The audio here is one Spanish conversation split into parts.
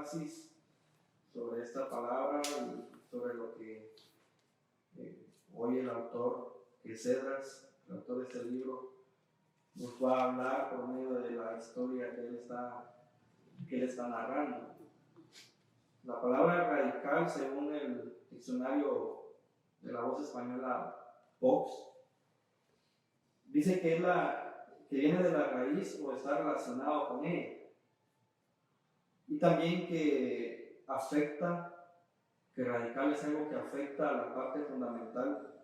énfasis sobre esta palabra y sobre lo que hoy el autor, que es Esdras, el autor de este libro, nos va a hablar por medio de la historia que él está narrando. La palabra radical, según el diccionario de la voz española Vox, dice que viene de la raíz o está relacionado con ella. Y también que radical es algo que afecta a la parte fundamental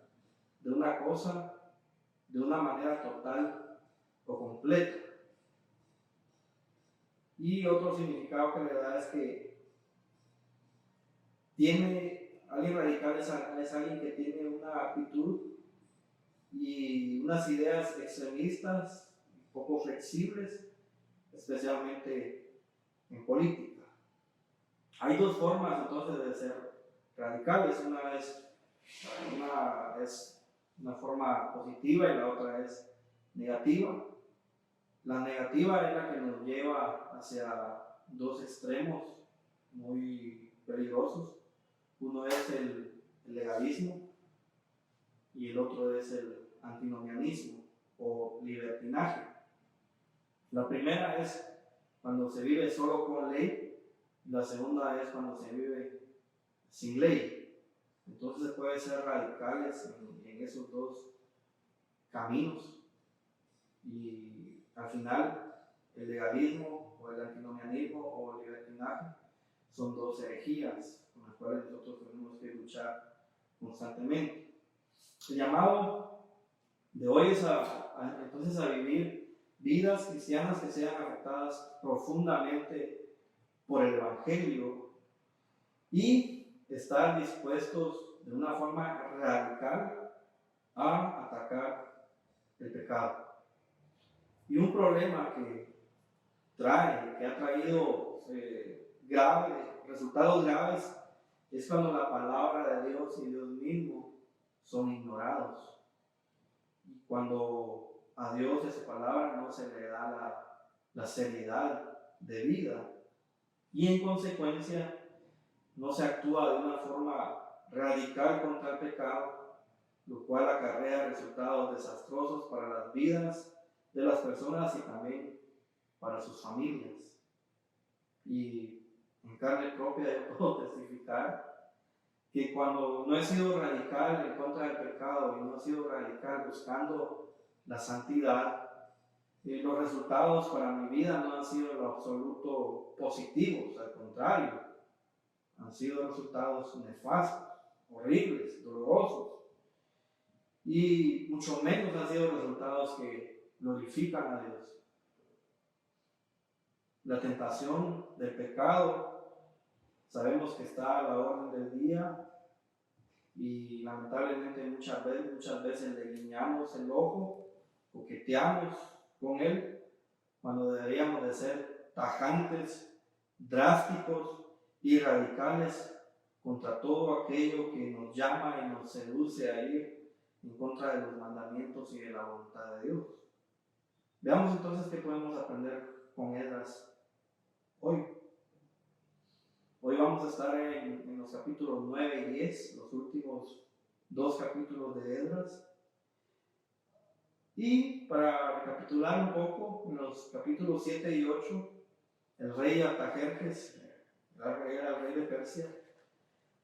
de una cosa de una manera total o completa. Y otro significado que le da es que alguien radical es alguien que tiene una actitud y unas ideas extremistas, poco flexibles, especialmente en política. Hay dos formas entonces de ser radicales. Una es una forma positiva y la otra es negativa. La negativa es la que nos lleva hacia dos extremos muy peligrosos. Uno es el legalismo y el otro es el antinomianismo o libertinaje. La primera es cuando se vive solo con ley, y la segunda es cuando se vive sin ley. Entonces se puede ser radicales en esos dos caminos. Y al final, el legalismo o el antinomianismo o el libertinaje son dos herejías con las cuales nosotros tenemos que luchar constantemente. El llamado de hoy es entonces a vivir vidas cristianas que sean afectadas profundamente por el Evangelio y estar dispuestos de una forma radical a atacar el pecado. Y un problema que ha traído resultados graves es cuando la palabra de Dios y Dios mismo son ignorados. Y cuando a Dios y a su palabra no se le da la seriedad de vida y en consecuencia no se actúa de una forma radical contra el pecado, lo cual acarrea resultados desastrosos para las vidas de las personas y también para sus familias. Y en carne propia yo puedo testificar que cuando no he sido radical en contra del pecado y no he sido radical buscando la santidad, los resultados para mi vida no han sido en lo absoluto positivos, al contrario, han sido resultados nefastos, horribles, dolorosos, y mucho menos han sido resultados que glorifican a Dios. La tentación del pecado sabemos que está a la orden del día y lamentablemente muchas veces le guiñamos el ojo, coqueteamos con él, cuando deberíamos de ser tajantes, drásticos y radicales contra todo aquello que nos llama y nos seduce a ir en contra de los mandamientos y de la voluntad de Dios. Veamos entonces qué podemos aprender con Esdras hoy. Hoy vamos a estar en los capítulos 9 y 10, los últimos dos capítulos de Esdras. Y para recapitular un poco, en los capítulos 7 y 8, el rey Artajerjes, era el rey de Persia,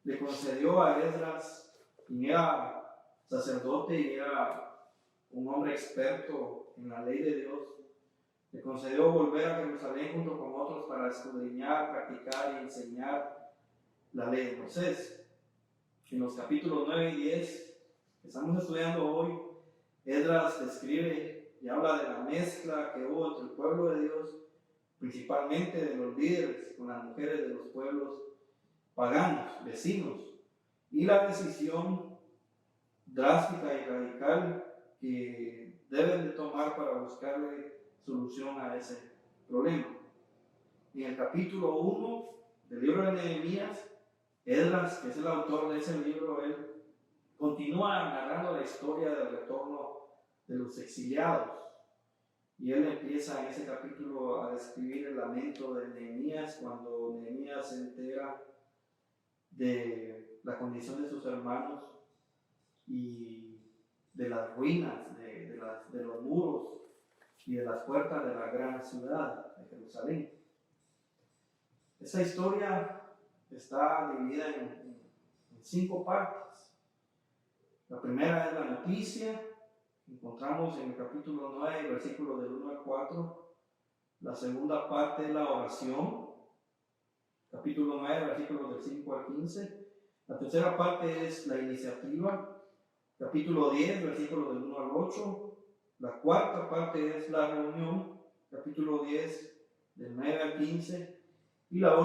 le concedió a Esdras, quien era sacerdote y era un hombre experto en la ley de Dios, le concedió volver a Jerusalén junto con otros para escudriñar, practicar y enseñar la ley de Moisés. En los capítulos 9 y 10 que estamos estudiando hoy, Esdras describe y habla de la mezcla que hubo entre el pueblo de Dios, principalmente de los líderes con las mujeres de los pueblos paganos, vecinos, y la decisión drástica y radical que deben de tomar para buscarle solución a ese problema. En el capítulo 1 del libro de Nehemías, Esdras, que es el autor de ese libro, él continúa narrando la historia del retorno de los exiliados y él empieza en ese capítulo a describir el lamento de Nehemías cuando Nehemías se entera de la condición de sus hermanos y de las ruinas, de los muros y de las puertas de la gran ciudad de Jerusalén. Esa historia está dividida en 5 partes. La primera es la noticia, encontramos en el capítulo 9, versículos del 1 al 4. La segunda parte es la oración, capítulo 9, versículos del 5 al 15. La tercera parte es la iniciativa, capítulo 10, versículos del 1 al 8. La cuarta parte es la reunión, capítulo 10, del 9 al 15. Y la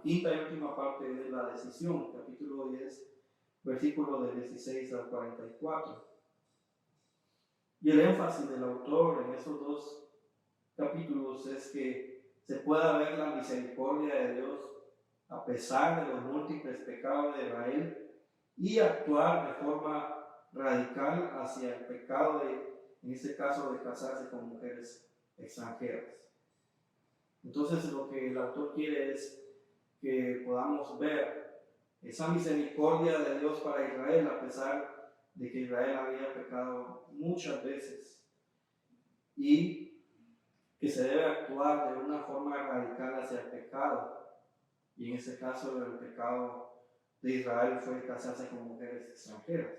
quinta y última parte es la decisión, capítulo 10, versículos del 16 al 44. Y el énfasis del autor en esos 2 capítulos es que se pueda ver la misericordia de Dios a pesar de los múltiples pecados de Israel y actuar de forma radical hacia el pecado en este caso, de casarse con mujeres extranjeras. Entonces, lo que el autor quiere es que podamos ver esa misericordia de Dios para Israel, a pesar de que Israel había pecado muchas veces, y que se debe actuar de una forma radical hacia el pecado. Y en este caso, el pecado de Israel fue casarse con mujeres extranjeras.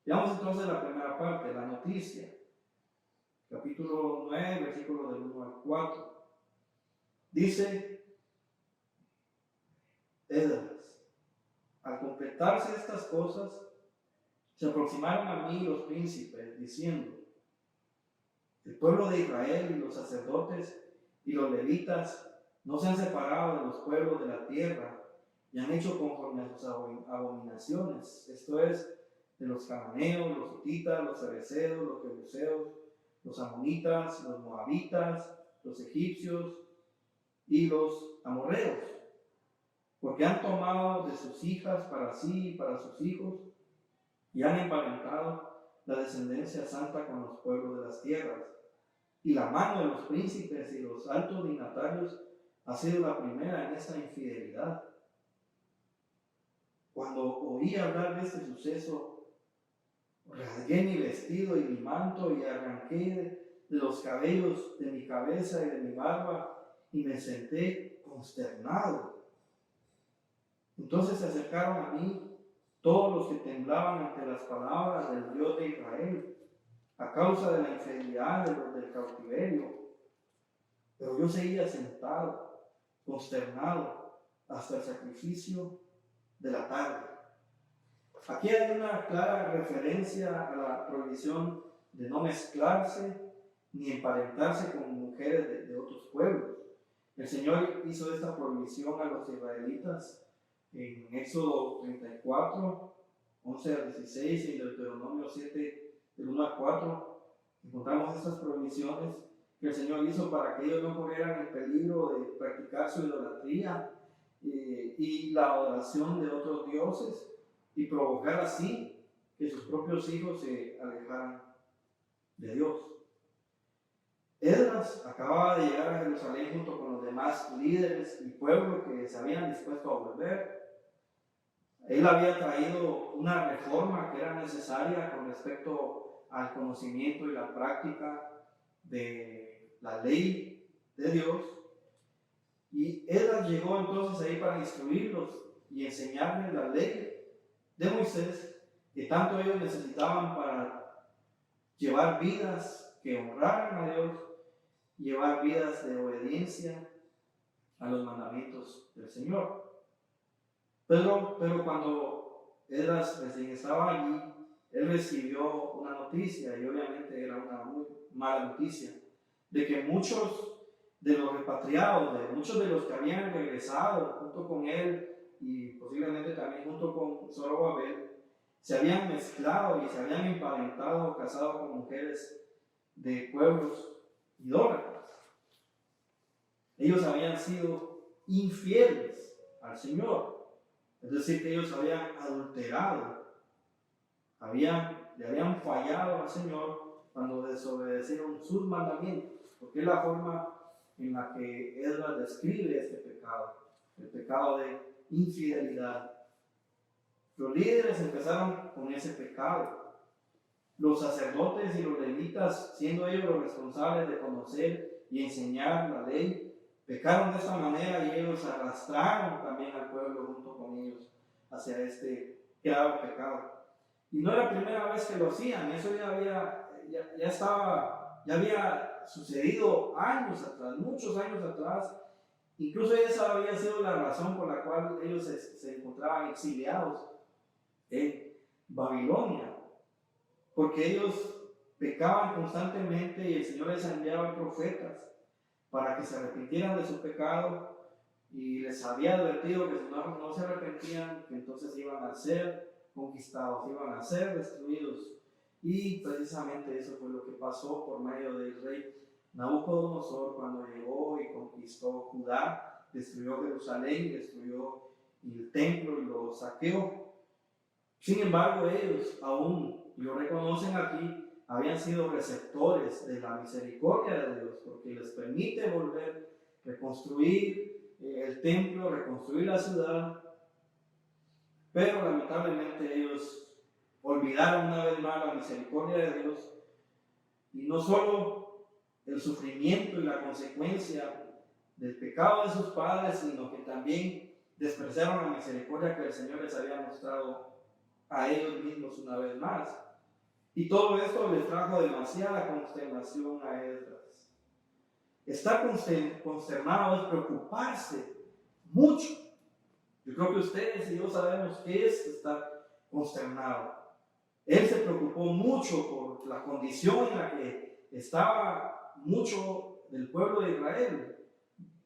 Veamos entonces la primera parte, la noticia. Capítulo 9, versículos del 1 al 4. Dice Esdras: al completarse estas cosas, se aproximaron a mí los príncipes, diciendo: el pueblo de Israel y los sacerdotes y los levitas no se han separado de los pueblos de la tierra y han hecho conforme a sus abominaciones, esto es, de los cananeos, los hititas, los fereceos, los jebuseos, los amonitas, los moabitas, los egipcios y los amorreos, porque han tomado de sus hijas para sí y para sus hijos, y han emparentado la descendencia santa con los pueblos de las tierras. Y la mano de los príncipes y los altos dignatarios ha sido la primera en esta infidelidad. Cuando oí hablar de este suceso, rasgué mi vestido y mi manto y arranqué de los cabellos de mi cabeza y de mi barba y me senté consternado. Entonces se acercaron a mí todos los que temblaban ante las palabras del Dios de Israel, a causa de la infidelidad de los del cautiverio. Pero yo seguía sentado, consternado, hasta el sacrificio de la tarde. Aquí hay una clara referencia a la prohibición de no mezclarse ni emparentarse con mujeres de otros pueblos. El Señor hizo esta prohibición a los israelitas en Éxodo 34, 11 al 16 y en Deuteronomio 7, del 1 al 4. Encontramos estas prohibiciones que el Señor hizo para que ellos no corrieran el peligro de practicar su idolatría y la adoración de otros dioses, y provocar así que sus propios hijos se alejaran de Dios. Esdras acababa de llegar a Jerusalén junto con los demás líderes y pueblo que se habían dispuesto a volver. Él había traído una reforma que era necesaria con respecto al conocimiento y la práctica de la ley de Dios. Y Esdras llegó entonces ahí para instruirlos y enseñarles la ley de Moisés, que tanto ellos necesitaban para llevar vidas que honraran a Dios, llevar vidas de obediencia a los mandamientos del Señor. Pero cuando Esdras recién estaba allí, él recibió una noticia, y obviamente era una muy mala noticia, de que muchos de los repatriados, muchos de los que habían regresado junto con él, y posiblemente también junto con Zorobabel, se habían mezclado y se habían emparentado, casado con mujeres de pueblos idólatras. Ellos habían sido infieles al Señor, es decir, que ellos habían adulterado, le habían fallado al Señor cuando desobedecieron sus mandamientos, porque es la forma en la que Esdras describe este pecado, el pecado de infidelidad. Los líderes empezaron con ese pecado. Los sacerdotes y los levitas, siendo ellos los responsables de conocer y enseñar la ley, pecaron de esta manera y ellos arrastraron también al pueblo junto con ellos hacia este grave pecado. Y no era la primera vez que lo hacían, eso ya había sucedido años atrás, muchos años atrás. Incluso esa había sido la razón por la cual ellos se encontraban exiliados en Babilonia, porque ellos pecaban constantemente y el Señor les enviaba profetas para que se arrepintieran de su pecado, y les había advertido que si no se arrepentían, que entonces iban a ser conquistados, iban a ser destruidos. Y precisamente eso fue lo que pasó por medio del rey Nabucodonosor cuando llegó y conquistó Judá, destruyó Jerusalén, destruyó el templo y lo saqueó. Sin embargo, ellos aún, lo reconocen aquí, habían sido receptores de la misericordia de Dios, porque les permite volver, reconstruir el templo, reconstruir la ciudad, pero lamentablemente ellos olvidaron una vez más la misericordia de Dios, y no solo el sufrimiento y la consecuencia del pecado de sus padres, sino que también despreciaron la misericordia que el Señor les había mostrado a ellos mismos una vez más. Y todo esto les trajo demasiada consternación a Esdras. Estar consternado es preocuparse mucho. Yo creo que ustedes y yo sabemos qué es estar consternado. Él se preocupó mucho por la condición en la que estaba mucho del pueblo de Israel,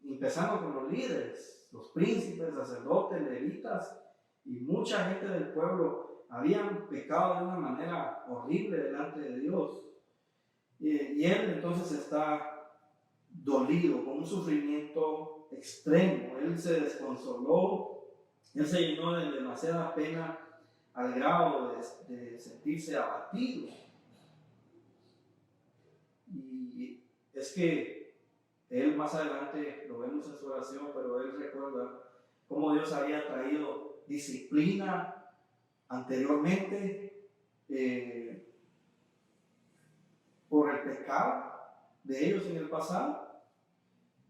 empezando con los líderes, los príncipes, sacerdotes, levitas, y mucha gente del pueblo habían pecado de una manera horrible delante de Dios. Y él entonces está dolido, con un sufrimiento extremo. Él se desconsoló, él se llenó de demasiada pena al grado de sentirse abatido. Y es que él más adelante, lo vemos en su oración, pero él recuerda cómo Dios había traído disciplina anteriormente por el pecado de ellos en el pasado,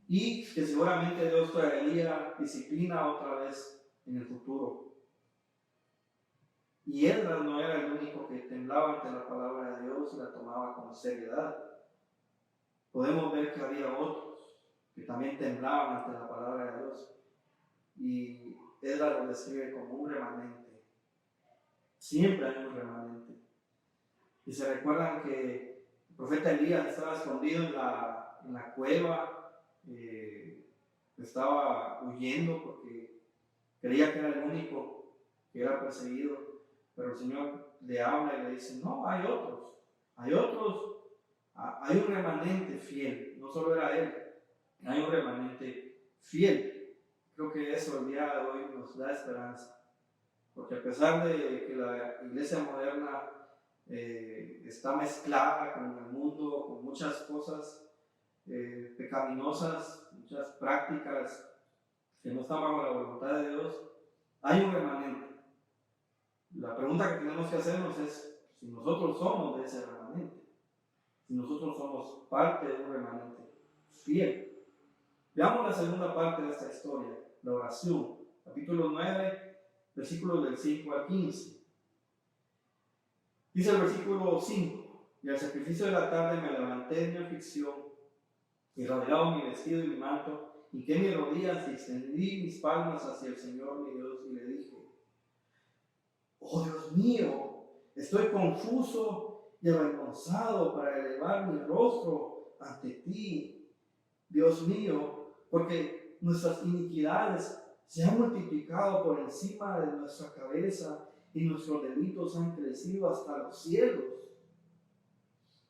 y que seguramente Dios traería disciplina otra vez en el futuro. Y Esdras no era el único que temblaba ante la palabra de Dios y la tomaba con seriedad. Podemos ver que había otros que también temblaban ante la palabra de Dios, y Esdras lo describe como un remanente. Siempre hay un remanente. Y se recuerdan que el profeta Elías estaba escondido en la cueva, estaba huyendo porque creía que era el único que era perseguido, pero el Señor le habla y le dice: no, hay otros, hay un remanente fiel. No solo era él, hay un remanente fiel. Creo que eso el día de hoy nos da esperanza, porque a pesar de que la iglesia moderna está mezclada con el mundo, con muchas cosas pecaminosas, muchas prácticas que no están bajo la voluntad de Dios, hay un remanente. La pregunta que tenemos que hacernos es si nosotros somos de ese remanente, si nosotros somos parte de un remanente fiel. Veamos la segunda parte de esta historia, la oración, capítulo 9, versículos del 5 al 15. Dice el versículo 5: y al sacrificio de la tarde me levanté en mi aflicción, y rodeado mi vestido y mi manto, hinqué mis rodillas y extendí mis palmas hacia el Señor mi Dios, y le dije: oh Dios mío, estoy confuso y avergonzado para elevar mi rostro ante ti, Dios mío, porque nuestras iniquidades se han multiplicado por encima de nuestra cabeza, y nuestros delitos han crecido hasta los cielos.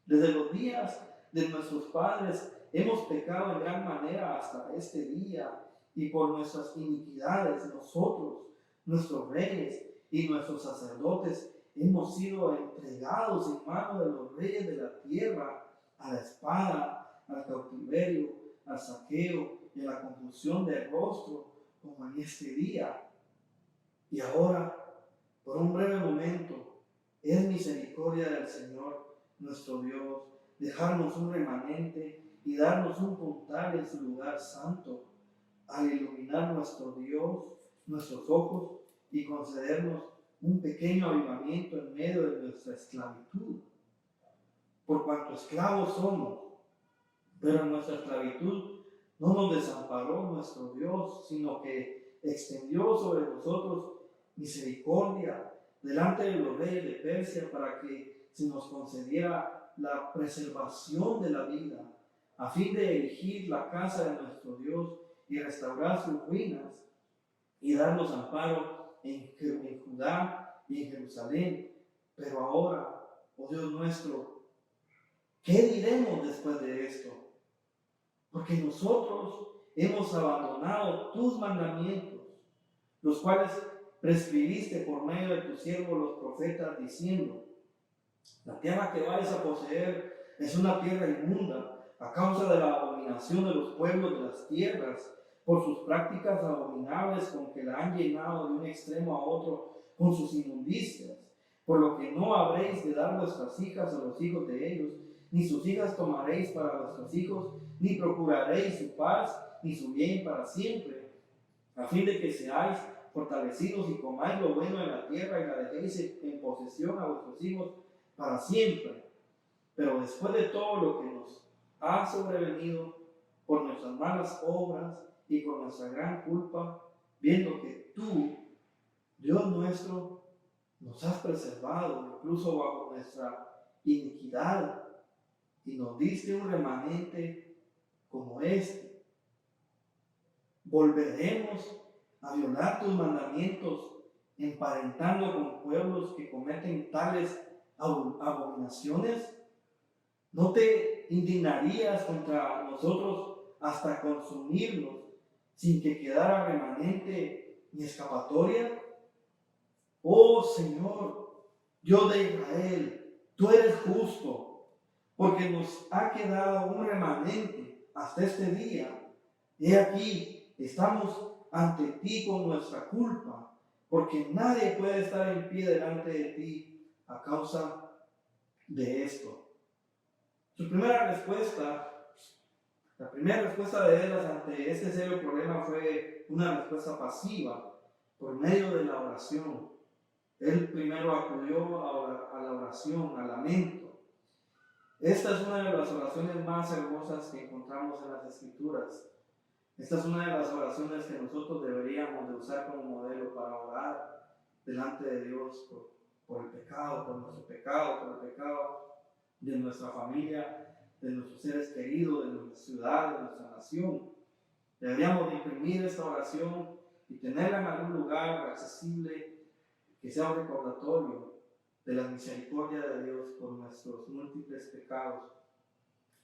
Desde los días de nuestros padres hemos pecado en gran manera hasta este día, y por nuestras iniquidades nosotros, nuestros reyes y nuestros sacerdotes, hemos sido entregados en manos de los reyes de la tierra, a la espada, al cautiverio, al saqueo y a la confusión del rostro, como en este día. Y ahora, por un breve momento, es misericordia del Señor nuestro Dios dejarnos un remanente y darnos un puntal en su lugar santo, al iluminar nuestro Dios, nuestros ojos, y concedernos un pequeño avivamiento en medio de nuestra esclavitud. Por cuanto esclavos somos, pero en nuestra esclavitud no nos desamparó nuestro Dios, sino que extendió sobre nosotros misericordia delante de los reyes de Persia, para que se nos concediera la preservación de la vida, a fin de erigir la casa de nuestro Dios y restaurar sus ruinas, y darnos amparo en Judá y en Jerusalén. Pero ahora, oh Dios nuestro, ¿qué diremos después de esto? Porque nosotros hemos abandonado tus mandamientos, los cuales prescribiste por medio de tus siervos los profetas, diciendo: la tierra que vais a poseer es una tierra inmunda, a causa de la abominación de los pueblos de las tierras, por sus prácticas abominables con que la han llenado de un extremo a otro con sus inmundicias, por lo que no habréis de dar vuestras hijas a los hijos de ellos, ni sus hijas tomaréis para vuestros hijos, ni procuraréis su paz, ni su bien para siempre, a fin de que seáis fortalecidos y comáis lo bueno de la tierra y la dejéis en posesión a vuestros hijos para siempre. Pero después de todo lo que nos ha sobrevenido por nuestras malas obras y por nuestra gran culpa, viendo que tú, Dios nuestro, nos has preservado incluso bajo nuestra iniquidad, y nos diste un remanente como este, volveremos a violar tus mandamientos, emparentando con pueblos que cometen tales abominaciones. ¿No te indignarías contra nosotros hasta consumirnos, sin que quedara remanente ni escapatoria? Oh Señor, Dios de Israel, tú eres justo, porque nos ha quedado un remanente hasta este día. He aquí, estamos ante ti con nuestra culpa, porque nadie puede estar en pie delante de ti a causa de esto. La primera respuesta de Esdras ante este serio problema fue una respuesta pasiva por medio de la oración. Él primero acudió a la oración, al lamento. Esta es una de las oraciones más hermosas que encontramos en las Escrituras. Esta es una de las oraciones que nosotros deberíamos de usar como modelo para orar delante de Dios por el pecado, por nuestro pecado, por el pecado de nuestra familia, de nuestros seres queridos, de nuestra ciudad, de nuestra nación. Deberíamos de imprimir esta oración y tenerla en algún lugar accesible, que sea un recordatorio de la misericordia de Dios por nuestros múltiples pecados.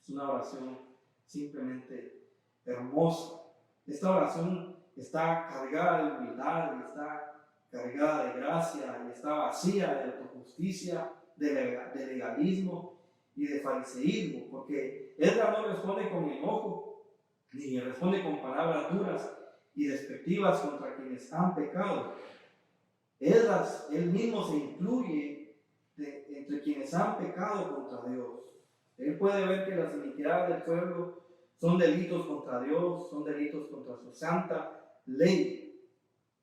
Es una oración simplemente hermosa. Esta oración está cargada de humildad, y está cargada de gracia, y está vacía de autojusticia, de legalismo y de fariseísmo, porque Esdras no responde con enojo, ni responde con palabras duras y despectivas contra quienes han pecado. Esdras, él mismo se incluye entre quienes han pecado contra Dios. Él puede ver que las iniquidades del pueblo son delitos contra Dios, son delitos contra su santa ley.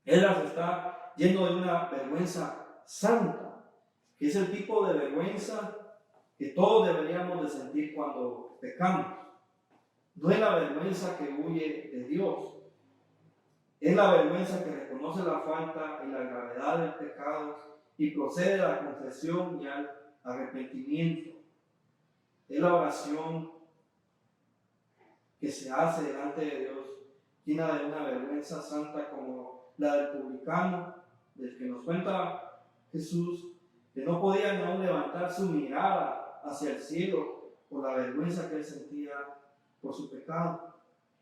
Esdras está lleno de una vergüenza santa, que es el tipo de vergüenza que todos deberíamos de sentir cuando pecamos. No es la vergüenza que huye de Dios, es la vergüenza que reconoce la falta y la gravedad del pecado y procede a la confesión y al arrepentimiento. Es la oración que se hace delante de Dios, llena de una vergüenza santa como la del publicano, del que nos cuenta Jesús, que no podía ni aún levantar su mirada hacia el cielo por la vergüenza que él sentía por su pecado.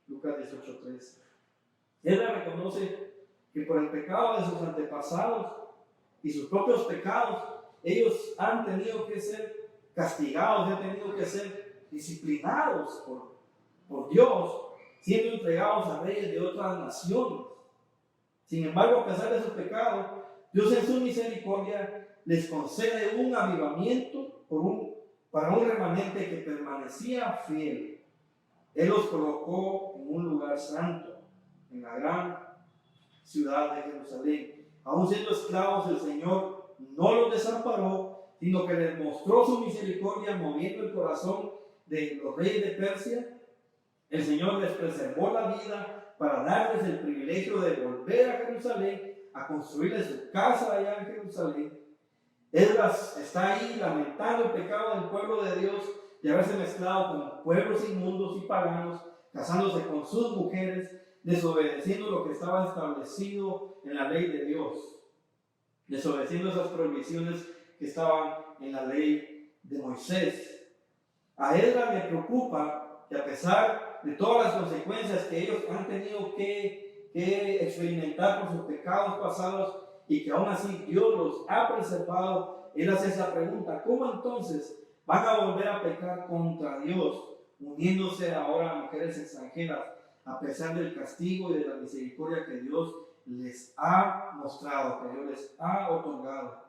Lucas 18:3. Él reconoce que por el pecado de sus antepasados y sus propios pecados, ellos han tenido que ser castigados, han tenido que ser disciplinados por Dios, siendo entregados a reyes de otras naciones. Sin embargo, a pesar de sus pecados, Dios en su misericordia les concede un avivamiento para un remanente que permanecía fiel. Él los colocó en un lugar santo, en la gran ciudad de Jerusalén. Aún siendo esclavos, el Señor no los desamparó, sino que les mostró su misericordia moviendo el corazón de los reyes de Persia. El Señor les preservó la vida para darles el privilegio de volver a Jerusalén, a construirles su casa allá en Jerusalén. Esdras está ahí lamentando el pecado del pueblo de Dios de haberse mezclado con pueblos inmundos y paganos, casándose con sus mujeres, desobedeciendo lo que estaba establecido en la ley de Dios, desobedeciendo esas prohibiciones que estaban en la ley de Moisés. A Esdras le preocupa que a pesar de todas las consecuencias que ellos han tenido que experimentar por sus pecados pasados y que aún así Dios los ha preservado, él hace esa pregunta: ¿cómo entonces van a volver a pecar contra Dios, uniéndose ahora a mujeres extranjeras, a pesar del castigo y de la misericordia que Dios les ha mostrado, que Dios les ha otorgado?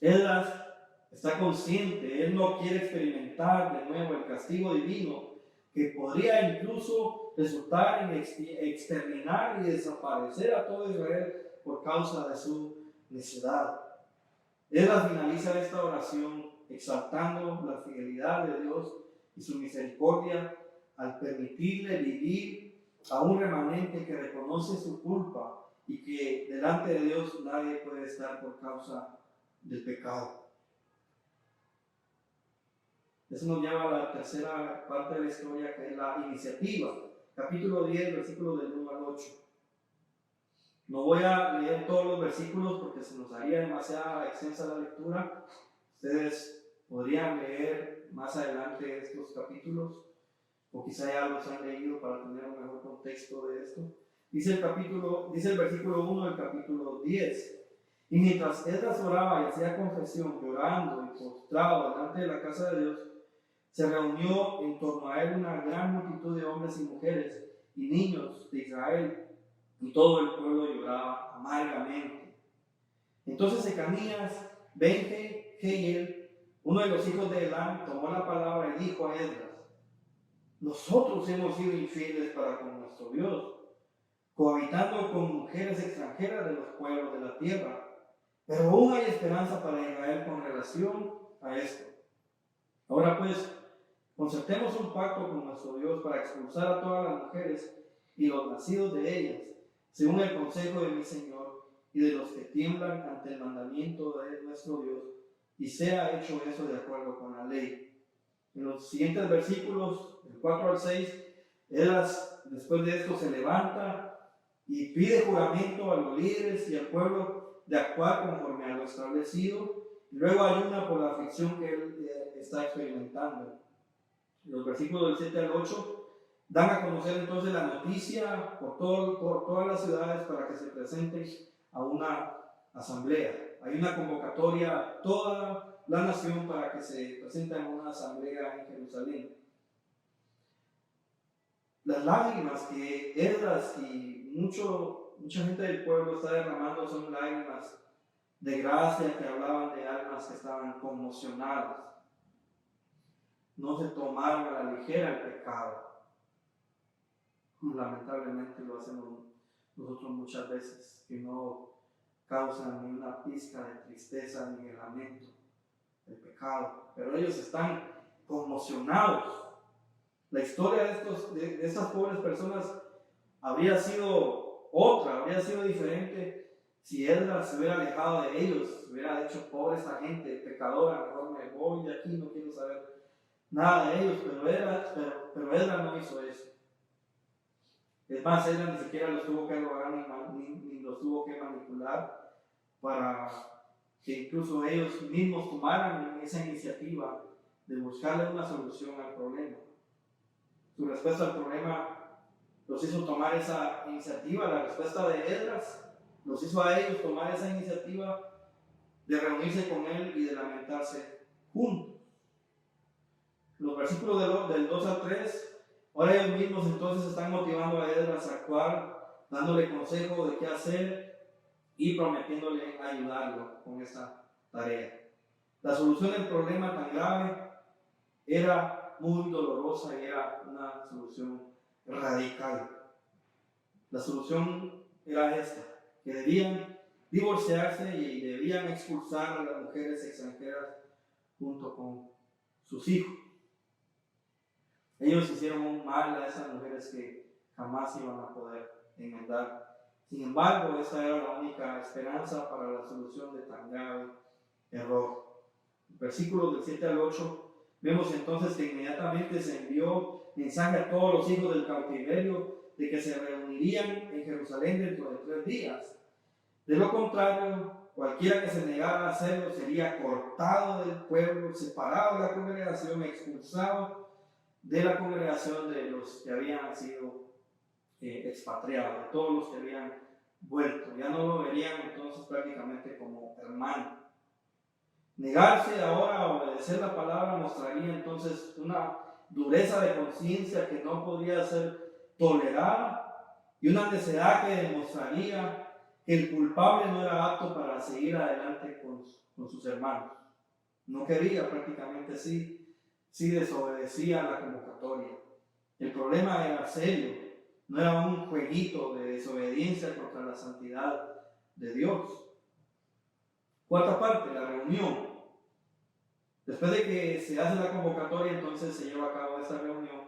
Esdras está consciente, él no quiere experimentar de nuevo el castigo divino, que podría incluso resultar en exterminar y desaparecer a todo Israel por causa de su necedad. Esdras finaliza esta oración exaltando la fidelidad de Dios y su misericordia al permitirle vivir a un remanente que reconoce su culpa y que delante de Dios nadie puede estar por causa del pecado. Eso nos lleva a la tercera parte de la historia, que es la iniciativa. Capítulo 10, versículos del 1 al 8. No voy a leer todos los versículos porque se nos haría demasiada extensa la lectura. Ustedes podrían leer más adelante estos capítulos, o quizá ya los han leído para tener un mejor contexto de esto. Dice el versículo 1 del capítulo 10. Y mientras Esdras oraba y hacía confesión, llorando y postrado delante de la casa de Dios, se reunió en torno a él una gran multitud de hombres y mujeres y niños de Israel, y todo el pueblo lloraba amargamente. Entonces Ecanías, ben Jehiel, uno de los hijos de Elam, tomó la palabra y dijo a Esdras: nosotros hemos sido infieles para con nuestro Dios, cohabitando con mujeres extranjeras de los pueblos de la tierra, pero aún hay esperanza para Israel con relación a esto. Ahora pues, concertemos un pacto con nuestro Dios para expulsar a todas las mujeres y los nacidos de ellas, según el consejo de mi Señor y de los que tiemblan ante el mandamiento de nuestro Dios, y sea hecho eso de acuerdo con la ley. En los siguientes versículos, del 4 al 6, Esdras, después de esto, se levanta y pide juramento a los líderes y al pueblo de actuar conforme a lo establecido, y luego ayuna por la aflicción que él está experimentando. Los versículos del 7 al 8 dan a conocer entonces la noticia por todas las ciudades para que se presenten a una asamblea. Hay una convocatoria a toda la nación para que se presente en una asamblea en Jerusalén. Las lágrimas que Esdras y mucha gente del pueblo está derramando son lágrimas de gracia que hablaban de almas que estaban conmocionadas. No se tomaron a la ligera el pecado. Lamentablemente lo hacemos nosotros muchas veces, que no causan ni una pizca de tristeza ni de lamento el pecado, pero ellos están conmocionados. La historia de estas pobres personas habría sido otra, habría sido diferente si Esdras se hubiera alejado de ellos, se hubiera dicho: pobre esta gente pecadora, mejor me voy de aquí, no quiero saber nada de ellos. Pero Esdras no hizo eso. Es más, Esdras ni siquiera los tuvo que rogar ni los tuvo que manipular para que incluso ellos mismos tomaran esa iniciativa de buscarle una solución al problema. Su respuesta al problema los hizo tomar esa iniciativa. La respuesta de Esdras los hizo a ellos tomar esa iniciativa de reunirse con él y de lamentarse juntos. Los versículos del 2 al 3, ahora ellos mismos entonces están motivando a Esdras a actuar, dándole consejo de qué hacer y prometiéndole ayudarlo con esta tarea. La solución del problema tan grave era muy dolorosa y era una solución radical. La solución era esta, que debían divorciarse y debían expulsar a las mujeres extranjeras junto con sus hijos. Ellos hicieron un mal a esas mujeres que jamás iban a poder enmendar. Sin embargo, esa era la única esperanza para la solución de tan grave error. Versículos del 7 al 8, vemos entonces que inmediatamente se envió mensaje a todos los hijos del cautiverio de que se reunirían en Jerusalén dentro de 3 días. De lo contrario, cualquiera que se negara a hacerlo sería cortado del pueblo, separado de la congregación, expulsado de la congregación de los que habían sido expatriados, de todos los que habían vuelto. Ya no lo verían entonces prácticamente como hermano. Negarse ahora a obedecer la palabra mostraría entonces una dureza de conciencia que no podría ser tolerada y una necedad que demostraría que el culpable no era apto para seguir adelante con sus hermanos. No quería, prácticamente sí desobedecía la convocatoria. El problema era serio, no era un jueguito de desobediencia contra la santidad de Dios. Cuarta parte, la reunión. Después de que se hace la convocatoria, entonces se lleva a cabo esta reunión.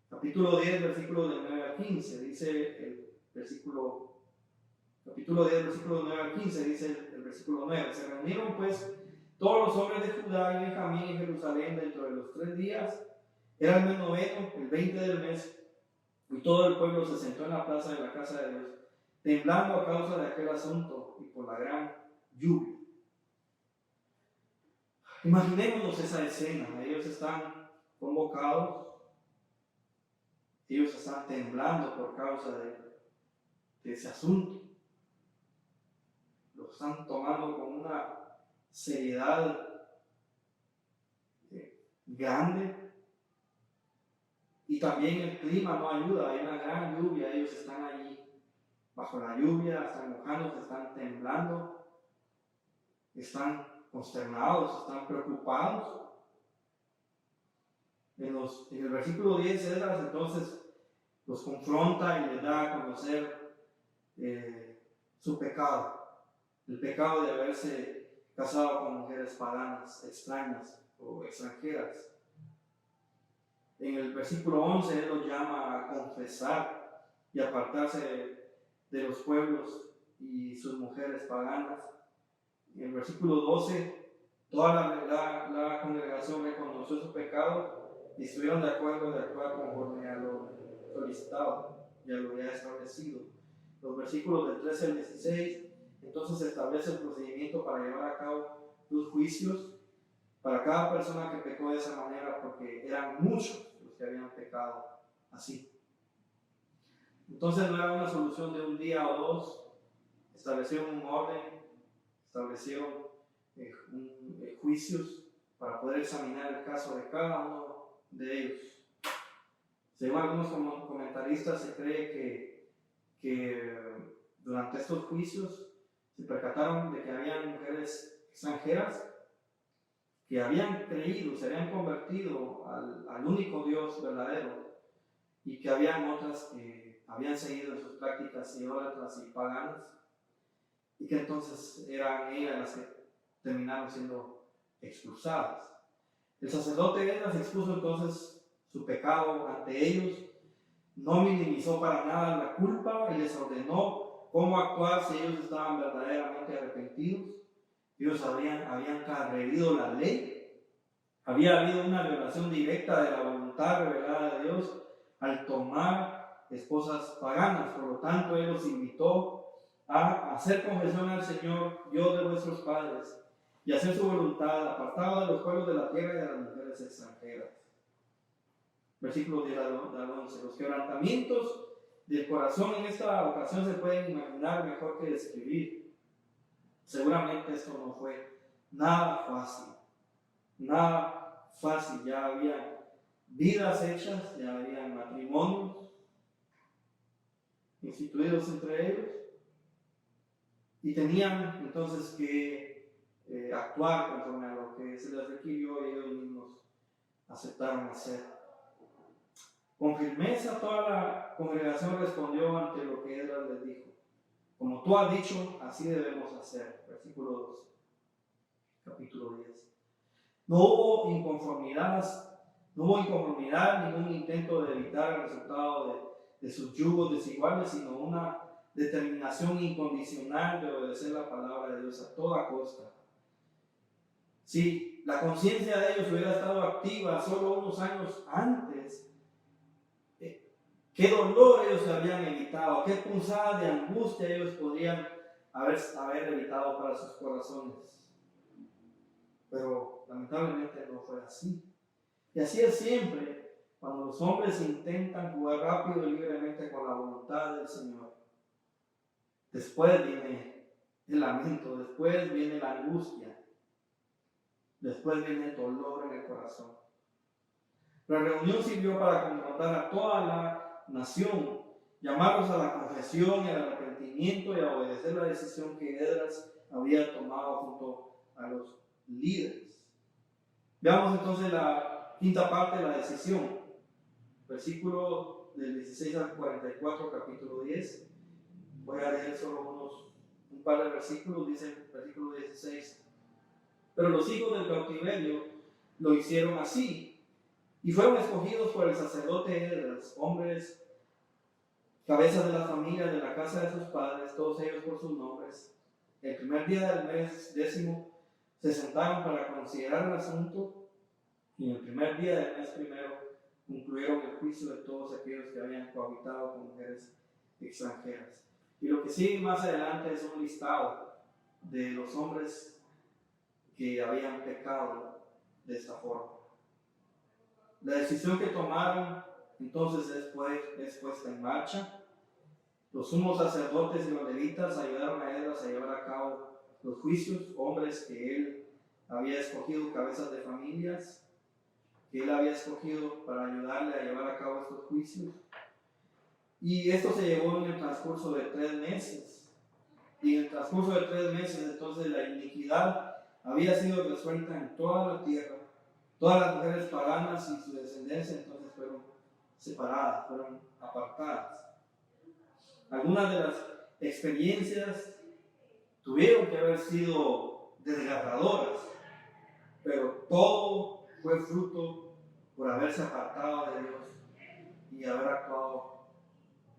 Capítulo 10, versículos del 9 al 15, dice el versículo, capítulo 10, versículos 9 al 15, dice el versículo 9. Se reunieron pues todos los hombres de Judá y Benjamín en Jerusalén dentro de los 3 días. Era el mes noveno, el 20 del mes, y todo el pueblo se sentó en la plaza de la casa de Dios, temblando a causa de aquel asunto y por la gran lluvia. Imaginémonos esa escena. Ellos están convocados, ellos están temblando por causa de ese asunto. Lo están tomando con una seriedad grande. Y también el clima no ayuda, hay una gran lluvia, ellos están allí bajo la lluvia, están mojados, están temblando, están consternados, están preocupados. En el versículo 10, Esdras entonces los confronta y les da a conocer su pecado, el pecado de haberse casado con mujeres paganas, extrañas o extranjeras. En el versículo 11, él los llama a confesar y apartarse de los pueblos y sus mujeres paganas. En el versículo 12, toda la congregación reconoció su pecado y estuvieron de acuerdo de actuar conforme a lo solicitado y a lo ya establecido. Los versículos del 13 al 16, entonces se establece el procedimiento para llevar a cabo los juicios para cada persona que pecó de esa manera, porque eran muchos los que habían pecado así. Entonces no era una solución de un día o dos, establecieron un orden, establecieron juicios para poder examinar el caso de cada uno de ellos. Según algunos comentaristas, se cree que durante estos juicios se percataron de que habían mujeres extranjeras que habían creído, se habían convertido al único Dios verdadero, y que habían otras que habían seguido en sus prácticas idólatras y paganas, y que entonces eran ellas las que terminaron siendo expulsadas. El sacerdote Esdras expuso entonces su pecado ante ellos, no minimizó para nada la culpa y les ordenó cómo actuar si ellos estaban verdaderamente arrepentidos. Ellos habían transgredido la ley, había habido una violación directa de la voluntad revelada de Dios al tomar esposas paganas. Por lo tanto, Él los invitó a hacer confesión al Señor, Dios de vuestros padres, y hacer su voluntad, apartado de los pueblos de la tierra y de las mujeres extranjeras. Versículo 10 al 11. Los quebrantamientos del corazón en esta ocasión se pueden imaginar mejor que describir. Seguramente esto no fue nada fácil, ya había vidas hechas, ya había matrimonios instituidos entre ellos, y tenían entonces que actuar conforme a lo que se les requirió y ellos mismos aceptaron hacer. Con firmeza toda la congregación respondió ante lo que Esdras les dijo. Como tú has dicho, así debemos hacer. Versículo 12, capítulo 10. No hubo inconformidad, ningún intento de evitar el resultado de sus yugos desiguales, sino una determinación incondicional de obedecer la palabra de Dios a toda costa. Si la conciencia de ellos hubiera estado activa solo unos años antes, qué dolor ellos habían evitado, qué punzadas de angustia ellos podrían haber evitado para sus corazones. Pero lamentablemente no fue así. Y así es siempre cuando los hombres intentan jugar rápido y libremente con la voluntad del Señor. Después viene el lamento, después viene la angustia, después viene el dolor en el corazón. La reunión sirvió para confrontar a toda la nación, llamarlos a la confesión y al arrepentimiento y a obedecer la decisión que Esdras había tomado junto a los líderes. Veamos entonces la quinta parte de la decisión, versículo del 16 al 44, capítulo 10. Voy a leer solo un par de versículos. Dice el versículo 16: pero los hijos del cautiverio lo hicieron así, y fueron escogidos por el sacerdote Esdras, hombres, cabezas de las familias de la casa de sus padres, todos ellos por sus nombres. El primer día del mes 10 se sentaron para considerar el asunto, y en el primer día del mes primero concluyeron el juicio de todos aquellos que habían cohabitado con mujeres extranjeras. Y lo que sigue más adelante es un listado de los hombres que habían pecado de esta forma. La decisión que tomaron entonces es puesta en marcha. Los sumos sacerdotes y los levitas ayudaron a Esdras a llevar a cabo los juicios, hombres que él había escogido, cabezas de familias, que él había escogido para ayudarle a llevar a cabo estos juicios. Y esto se llevó en el transcurso de 3 meses. Y en el transcurso de 3 meses, entonces, la iniquidad había sido resuelta en toda la tierra. Todas las mujeres paganas y su descendencia entonces fueron separadas, fueron apartadas. Algunas de las experiencias tuvieron que haber sido desgarradoras, pero todo fue fruto por haberse apartado de Dios y haber actuado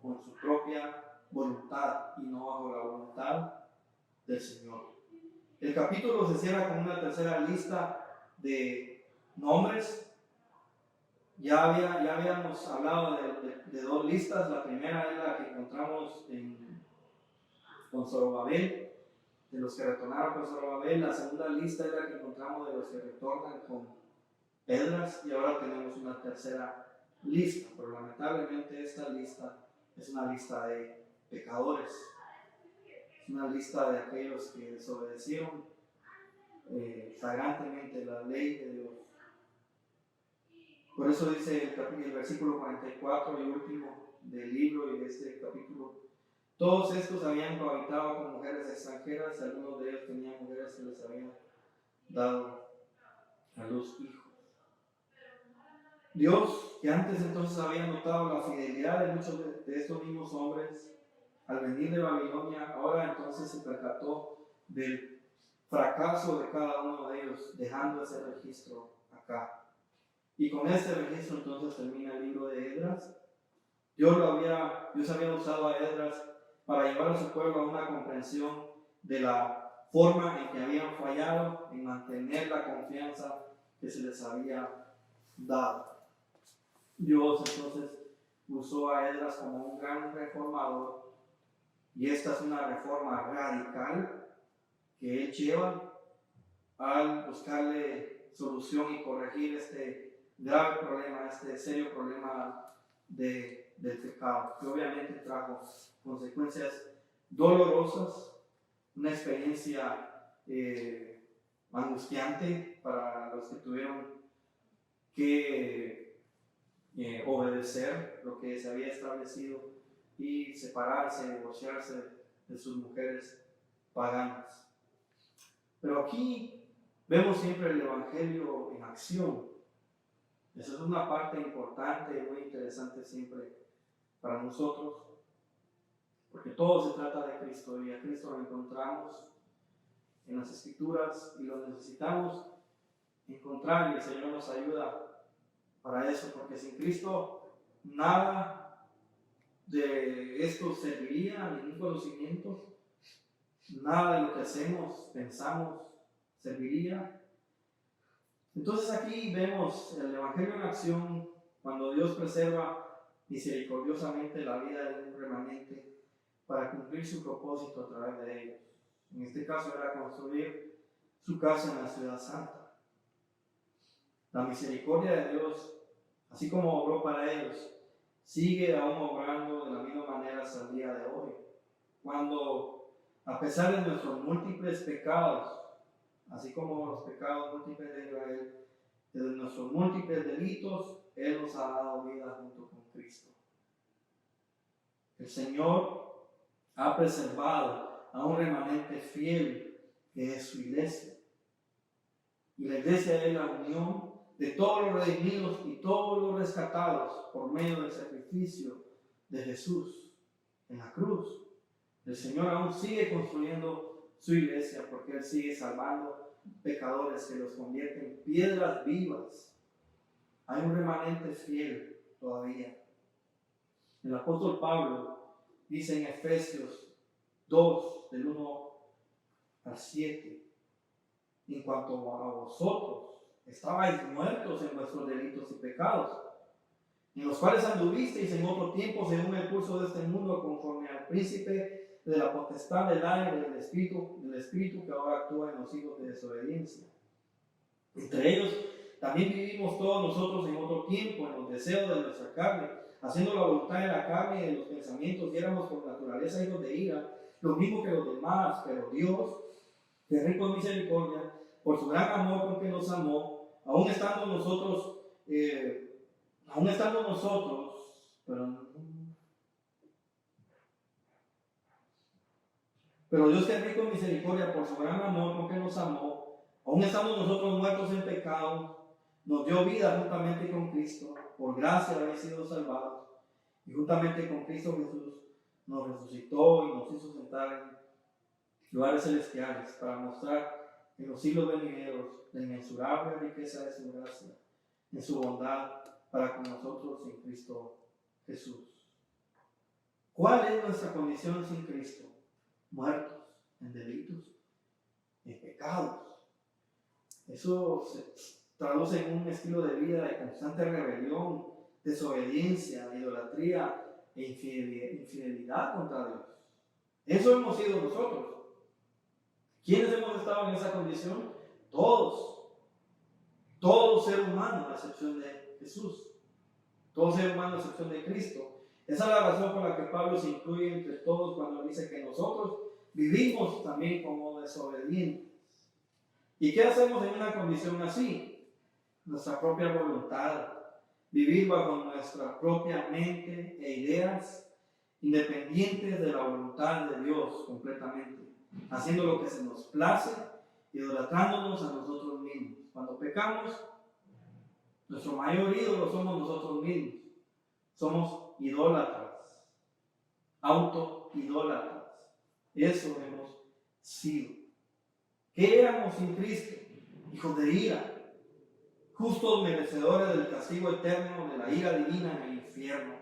con su propia voluntad y no bajo la voluntad del Señor. El capítulo se cierra con una tercera lista de nombres. Ya habíamos hablado de 2 listas. La primera es la que encontramos con Zorobabel, de los que retornaron con Zorobabel. La segunda lista es la que encontramos de los que retornan con Esdras, y ahora tenemos una tercera lista, pero lamentablemente esta lista es una lista de pecadores, es una lista de aquellos que desobedecieron flagrantemente la ley de Dios. Por eso dice el versículo 44 y último del libro y de este capítulo: todos estos habían cohabitado con mujeres extranjeras, y algunos de ellos tenían mujeres que les habían dado a luz hijos. Dios, que antes entonces había notado la fidelidad de muchos de estos mismos hombres al venir de Babilonia, ahora entonces se percató del fracaso de cada uno de ellos, dejando ese registro acá. Y con este registro entonces termina el libro de Esdras. Dios había usado a Esdras para llevar a su pueblo a una comprensión de la forma en que habían fallado en mantener la confianza que se les había dado. Dios entonces usó a Esdras como un gran reformador, y esta es una reforma radical que él lleva al buscarle solución y corregir este grave problema, este serio problema del pecado, que obviamente trajo consecuencias dolorosas una experiencia angustiante para los que tuvieron que obedecer lo que se había establecido y separarse, divorciarse de sus mujeres paganas. Pero aquí vemos siempre el Evangelio en acción. Esa es una parte importante y muy interesante siempre para nosotros, porque todo se trata de Cristo y a Cristo lo encontramos en las Escrituras y lo necesitamos encontrar, y el Señor nos ayuda para eso, porque sin Cristo nada de esto serviría, ningún conocimiento, nada de lo que hacemos, pensamos, serviría. Entonces aquí vemos el Evangelio en acción cuando Dios preserva misericordiosamente la vida de un remanente para cumplir su propósito a través de ellos. En este caso era construir su casa en la ciudad santa. La misericordia de Dios, así como obró para ellos, sigue aún obrando de la misma manera hasta el día de hoy. Cuando, a pesar de nuestros múltiples pecados, así como los pecados múltiples de Israel, de nuestros múltiples delitos, Él nos ha dado vida junto con Cristo. El Señor ha preservado a un remanente fiel que es su iglesia. Y la iglesia es la unión de todos los redimidos y todos los rescatados por medio del sacrificio de Jesús en la cruz. El Señor aún sigue construyendo su iglesia porque Él sigue salvando pecadores que los convierten en piedras vivas. Hay un remanente fiel todavía. El apóstol Pablo dice en Efesios 2, del 1 al 7, en cuanto a vosotros, estabais muertos en vuestros delitos y pecados, en los cuales anduvisteis en otro tiempo según el curso de este mundo, conforme al príncipe de la potestad del aire, del espíritu que ahora actúa en los hijos de desobediencia. Entre ellos también vivimos todos nosotros en otro tiempo, en los deseos de nuestra carne, haciendo la voluntad de la carne y de los pensamientos, y éramos por naturaleza hijos de ira, lo mismo que los demás, pero Dios, que es rico en misericordia, por su gran amor con que nos amó, aún estando nosotros, pero Dios, que es rico en misericordia, por su gran amor con que nos amó, aún estando nosotros muertos en pecado, nos dio vida juntamente con Cristo. Por gracia habéis sido salvados, y juntamente con Cristo Jesús nos resucitó y nos hizo sentar en lugares celestiales para mostrar en los siglos venideros la inmensurable riqueza de su gracia, en su bondad para con nosotros en Cristo Jesús. ¿Cuál es nuestra condición sin Cristo? Muertos en delitos, en pecados. Eso se traduce en un estilo de vida de constante rebelión, desobediencia, idolatría e infidelidad contra Dios. Eso hemos sido nosotros. ¿Quiénes hemos estado en esa condición? Todos. Todo ser humano, a excepción de Jesús. Todo ser humano, a excepción de Cristo. Esa es la razón por la que Pablo se incluye entre todos cuando dice que nosotros vivimos también como desobedientes. ¿Y qué hacemos en una condición así? Nuestra propia voluntad. Vivir bajo nuestra propia mente e ideas, independientes de la voluntad de Dios completamente, haciendo lo que se nos place, idolatrándonos a nosotros mismos. Cuando pecamos, nuestro mayor ídolo somos nosotros mismos. Somos idólatras, autoidólatras. Eso hemos sido. ¿Qué éramos sin Cristo? Hijos de ira, justos merecedores del castigo eterno de la ira divina en el infierno.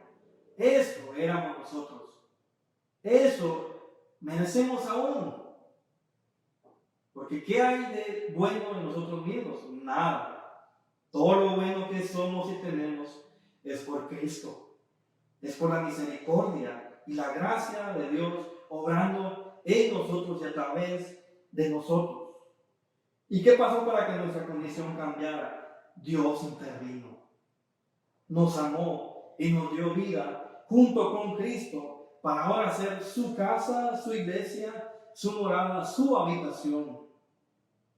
Eso éramos nosotros. Eso merecemos aún. Porque ¿qué hay de bueno en nosotros mismos? Nada. Todo lo bueno que somos y tenemos es por Cristo. Es por la misericordia y la gracia de Dios obrando en nosotros y a través de nosotros. ¿Y qué pasó para que nuestra condición cambiara? Dios intervino. Nos amó y nos dio vida junto con Cristo para ahora ser su casa, su iglesia, su morada, su habitación.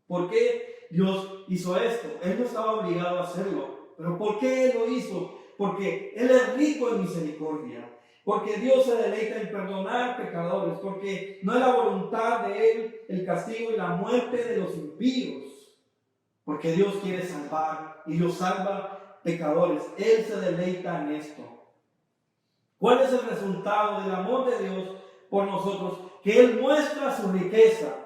¿Por qué Dios hizo esto? Él no estaba obligado a hacerlo. ¿Pero por qué Él lo hizo? Porque Él es rico en misericordia. Porque Dios se deleita en perdonar pecadores. Porque no es la voluntad de Él el castigo y la muerte de los impíos. Porque Dios quiere salvar y Dios salva pecadores. Él se deleita en esto. ¿Cuál es el resultado del amor de Dios por nosotros? Que Él muestra su riqueza,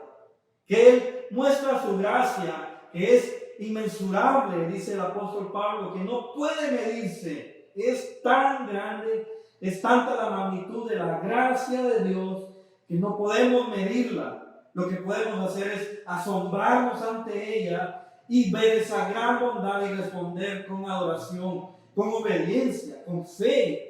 que Él muestra su gracia, que es inmensurable, dice el apóstol Pablo, que no puede medirse. Es tan grande, es tanta la magnitud de la gracia de Dios que no podemos medirla. Lo que podemos hacer es asombrarnos ante ella y ver esa gran bondad y responder con adoración, con obediencia, con fe.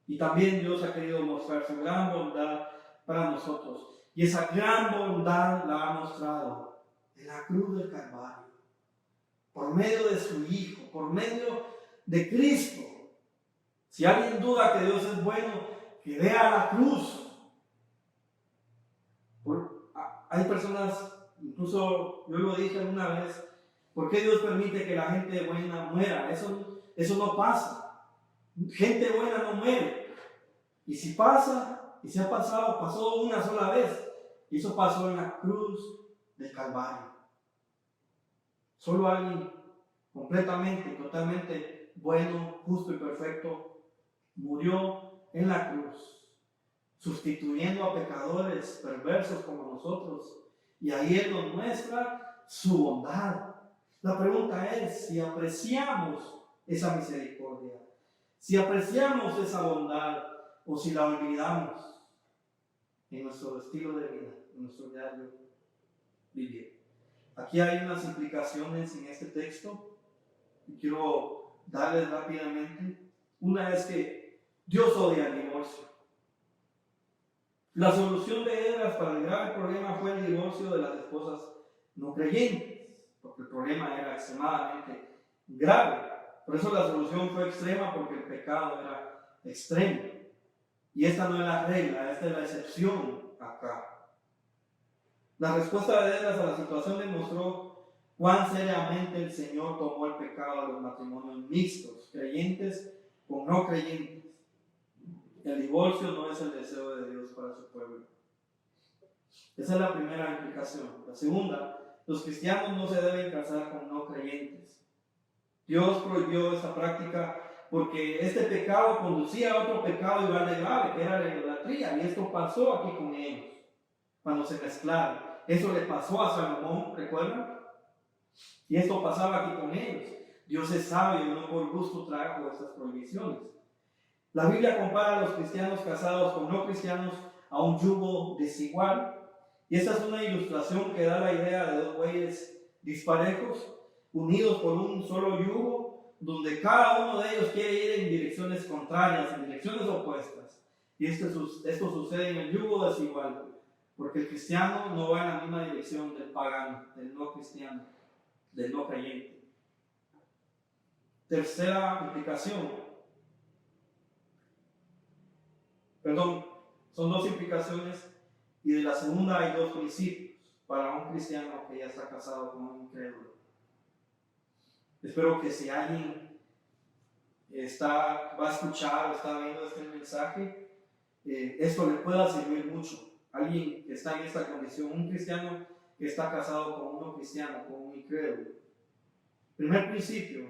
Y también Dios ha querido mostrar su gran bondad para nosotros. Y esa gran bondad la ha mostrado en la cruz del Calvario, por medio de su Hijo, por medio de Cristo. Si alguien duda que Dios es bueno, que vea la cruz. Hay personas, incluso yo lo dije alguna vez, ¿por qué Dios permite que la gente buena muera? Eso no pasa. Gente buena no muere. Y si pasa, y se ha pasado, pasó una sola vez. Y eso pasó en la cruz del Calvario. Solo alguien completamente, totalmente bueno, justo y perfecto murió en la cruz, sustituyendo a pecadores perversos como nosotros. Y ahí Él nos muestra su bondad. La pregunta es si apreciamos esa misericordia, si apreciamos esa bondad o si la olvidamos en nuestro estilo de vida, en nuestro diario vivir. Aquí hay unas implicaciones en este texto y quiero darles rápidamente. Una es que Dios odia el divorcio. La solución de Esdras para el grave problema fue el divorcio de las esposas no creyentes, porque el problema era extremadamente grave. Por eso la solución fue extrema, porque el pecado era extremo. Y esta no es la regla, esta es la excepción acá. La respuesta de Esdras a la situación demostró cuán seriamente el Señor tomó el pecado de los matrimonios mixtos, creyentes con no creyentes. El divorcio no es el deseo de Dios para su pueblo. Esa es la primera implicación. La segunda, los cristianos no se deben casar con no creyentes. Dios prohibió esta práctica porque este pecado conducía a otro pecado igual de grave, que era la idolatría, y esto pasó aquí con ellos, cuando se mezclaron. Eso le pasó a Salomón, ¿recuerdan? Y esto pasaba aquí con ellos. Dios es sabio y no por gusto trajo estas prohibiciones. La Biblia compara a los cristianos casados con no cristianos a un yugo desigual, y esta es una ilustración que da la idea de dos bueyes disparejos, unidos por un solo yugo, donde cada uno de ellos quiere ir en direcciones contrarias, en direcciones opuestas. Y esto sucede en el yugo desigual, porque el cristiano no va en la misma dirección del pagano, del no cristiano, del no creyente. Tercera implicación. Son dos implicaciones, y de la segunda hay dos principios para un cristiano que ya está casado con un incrédulo. Espero que si alguien va a escuchar o está viendo este mensaje, esto le pueda servir mucho. Alguien que está en esta condición, un cristiano que está casado con un no cristiano, con un incrédulo. Primer principio,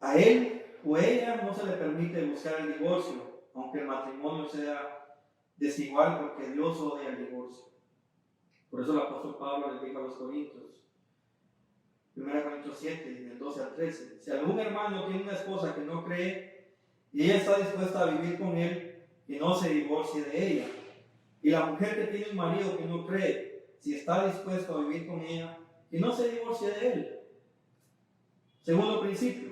a él o ella no se le permite buscar el divorcio, aunque el matrimonio sea desigual, porque Dios odia el divorcio. Por eso el apóstol Pablo le dijo a los Corintios, 1 Corintios 7, del 12 al 13, si algún hermano tiene una esposa que no cree y ella está dispuesta a vivir con él, que no se divorcie de ella. Y la mujer que tiene un marido que no cree, si está dispuesto a vivir con ella, que no se divorcie de él. Segundo principio,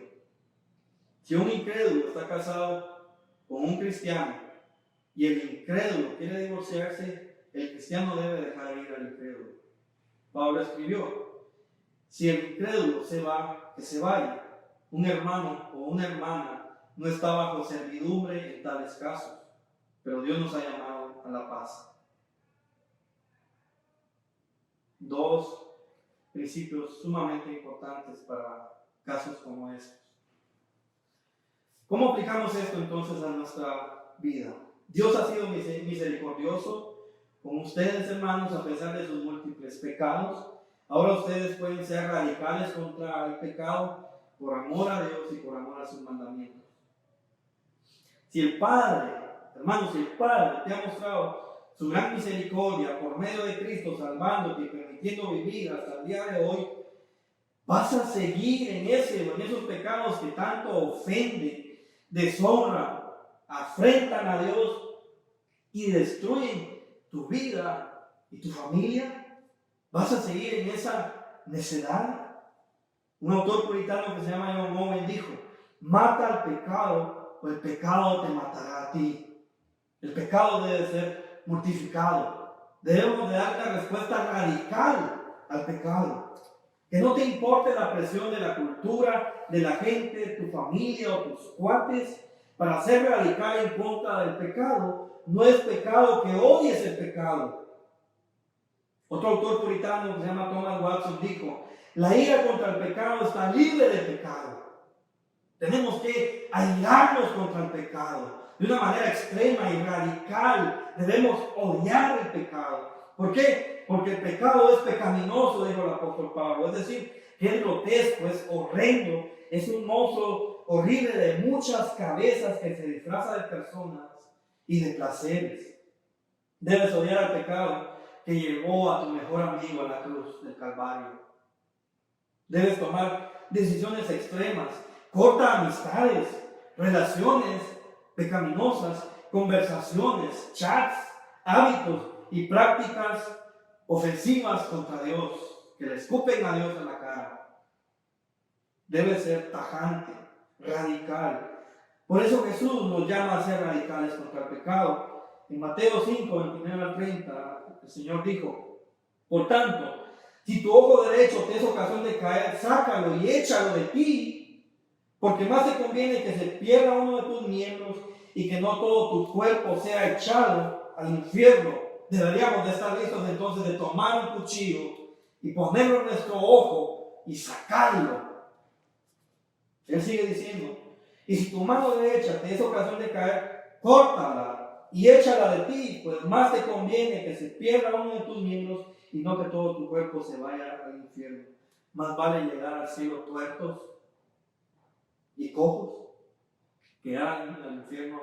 si un incrédulo está casado con un cristiano y el incrédulo quiere divorciarse, el cristiano debe dejar ir al incrédulo. Pablo escribió, si el incrédulo se va, que se vaya. Un hermano o una hermana no está bajo servidumbre en tales casos, pero Dios nos ha llamado a la paz. dos principios sumamente importantes para casos como estos. ¿Cómo aplicamos esto entonces a nuestra vida? Dios ha sido misericordioso con ustedes, hermanos, a pesar de sus múltiples pecados. Ahora ustedes pueden ser radicales contra el pecado por amor a Dios y por amor a sus mandamientos. Si el Padre, hermanos, si el Padre te ha mostrado su gran misericordia por medio de Cristo, salvándote y permitiendo vivir hasta el día de hoy, vas a seguir en esos pecados que tanto ofenden, deshonran, afrentan a Dios y destruyen tu vida y tu familia. ¿Vas a seguir en esa necedad? Un autor puritano que se llama John Owen dijo: mata al pecado o el pecado te matará a ti. El pecado debe ser mortificado. Debemos de dar una respuesta radical al pecado. Que no te importe la presión de la cultura, de la gente, tu familia o tus cuates, para ser radical en contra del pecado. No es pecado que odies el pecado. Otro autor puritano que se llama Thomas Watson dijo: la ira contra el pecado está libre de pecado. Tenemos que airarnos contra el pecado de una manera extrema y radical. Debemos odiar el pecado. ¿Por qué? Porque el pecado es pecaminoso, dijo el apóstol Pablo. Es decir, que es grotesco, es horrendo, es un monstruo horrible de muchas cabezas que se disfraza de personas y de placeres. Debes odiar al pecado que llevó a tu mejor amigo a la cruz del Calvario. Debes tomar decisiones extremas. Corta amistades, relaciones pecaminosas, conversaciones, chats, hábitos y prácticas ofensivas contra Dios, que le escupen a Dios en la cara. Debe ser tajante, radical. Por eso Jesús nos llama a ser radicales contra el pecado. En Mateo 5, 29 al 30, el Señor dijo: por tanto, si tu ojo derecho te es ocasión de caer, sácalo y échalo de ti, porque más te conviene que se pierda uno de tus miembros y que no todo tu cuerpo sea echado al infierno. Deberíamos de estar listos entonces de tomar un cuchillo y ponerlo en nuestro ojo y sacarlo. Él sigue diciendo: y si tu mano derecha te es ocasión de caer, córtala y échala de ti, pues más te conviene que se pierda uno de tus miembros y no que todo tu cuerpo se vaya al infierno. Más vale llegar al cielo tuertos y cojos que al infierno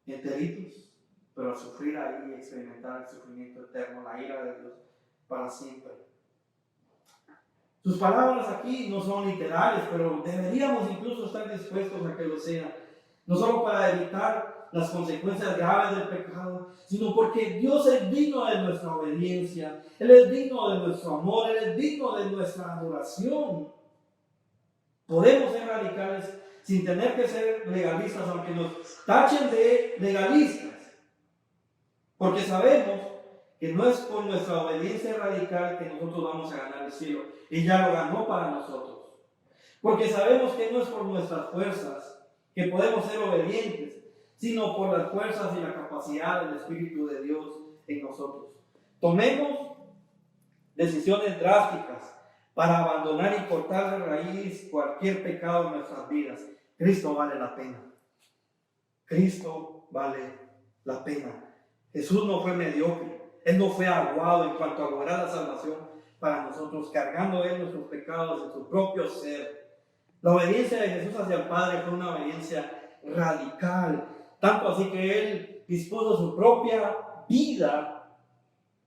enteritos, pero sufrir ahí y experimentar el sufrimiento eterno, la ira de Dios para siempre. Sus palabras aquí no son literales, pero deberíamos incluso estar dispuestos a que lo sean, no solo para evitar las consecuencias graves del pecado, sino porque Dios es digno de nuestra obediencia, Él es digno de nuestro amor, Él es digno de nuestra adoración. Podemos ser radicales sin tener que ser legalistas, aunque nos tachen de legalistas, porque sabemos que no es por nuestra obediencia radical que nosotros vamos a ganar el cielo. Y ya lo ganó para nosotros. Porque sabemos que no es por nuestras fuerzas que podemos ser obedientes, sino por las fuerzas y la capacidad del Espíritu de Dios en nosotros. Tomemos decisiones drásticas para abandonar y cortar de raíz cualquier pecado en nuestras vidas. Cristo vale la pena. Cristo vale la pena. Jesús no fue mediocre. Él no fue aguado en cuanto a lograr la salvación para nosotros, cargando Él nuestros pecados en su propio ser. La obediencia de Jesús hacia el Padre fue una obediencia radical, tanto así que Él dispuso su propia vida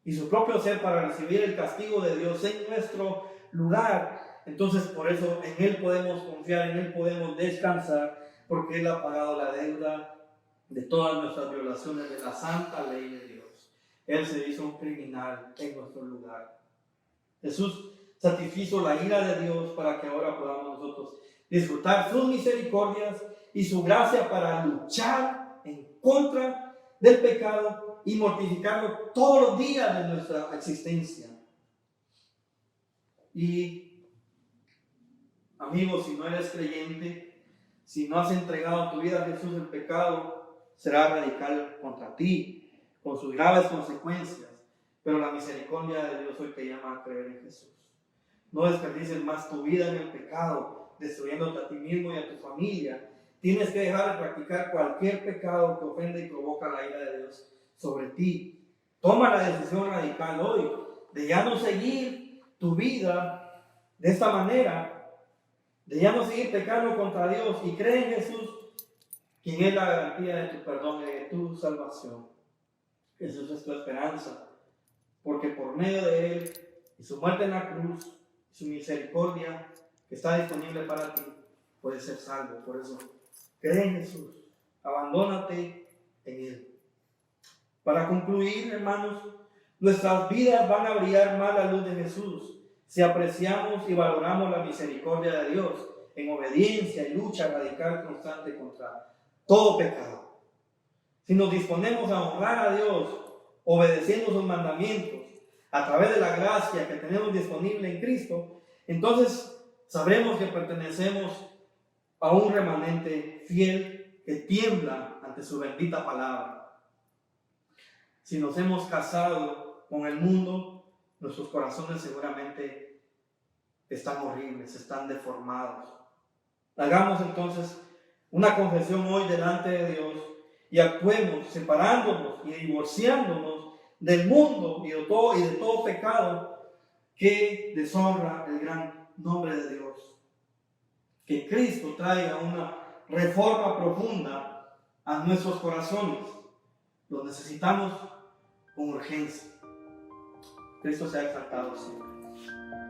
y su propio ser para recibir el castigo de Dios en nuestro lugar. Entonces, por eso en Él podemos confiar, en Él podemos descansar, porque Él ha pagado la deuda de todas nuestras violaciones de la santa ley de Dios. Él se hizo un criminal en nuestro lugar. Jesús satisfizo la ira de Dios para que ahora podamos nosotros disfrutar sus misericordias y su gracia para luchar en contra del pecado y mortificarlo todos los días de nuestra existencia. Y amigos, si no eres creyente, si no has entregado tu vida a Jesús, el pecado será radical contra ti, con sus graves consecuencias. Pero la misericordia de Dios hoy te llama a creer en Jesús. No desperdicies más tu vida en el pecado, destruyéndote a ti mismo y a tu familia. Tienes que dejar de practicar cualquier pecado que ofende y provoca la ira de Dios sobre ti. Toma la decisión radical hoy de ya no seguir tu vida de esta manera, de ya no seguir pecando contra Dios, y cree en Jesús, quien es la garantía de tu perdón y de tu salvación. Jesús es tu esperanza, porque por medio de Él y su muerte en la cruz, su misericordia que está disponible para ti, puedes ser salvo. Por eso, cree en Jesús, abandónate en Él. Para concluir, hermanos, nuestras vidas van a brillar más la luz de Jesús si apreciamos y valoramos la misericordia de Dios en obediencia y lucha radical constante contra todo pecado. Si nos disponemos a honrar a Dios obedeciendo sus mandamientos a través de la gracia que tenemos disponible en Cristo, entonces sabremos que pertenecemos a un remanente fiel que tiembla ante su bendita palabra. Si nos hemos casado con el mundo, nuestros corazones seguramente están horribles, están deformados. Hagamos entonces una confesión hoy delante de Dios y actuemos separándonos y divorciándonos del mundo y de todo pecado que deshonra el gran nombre de Dios. Que Cristo traiga una reforma profunda a nuestros corazones. Lo necesitamos con urgencia. Cristo sea exaltado siempre.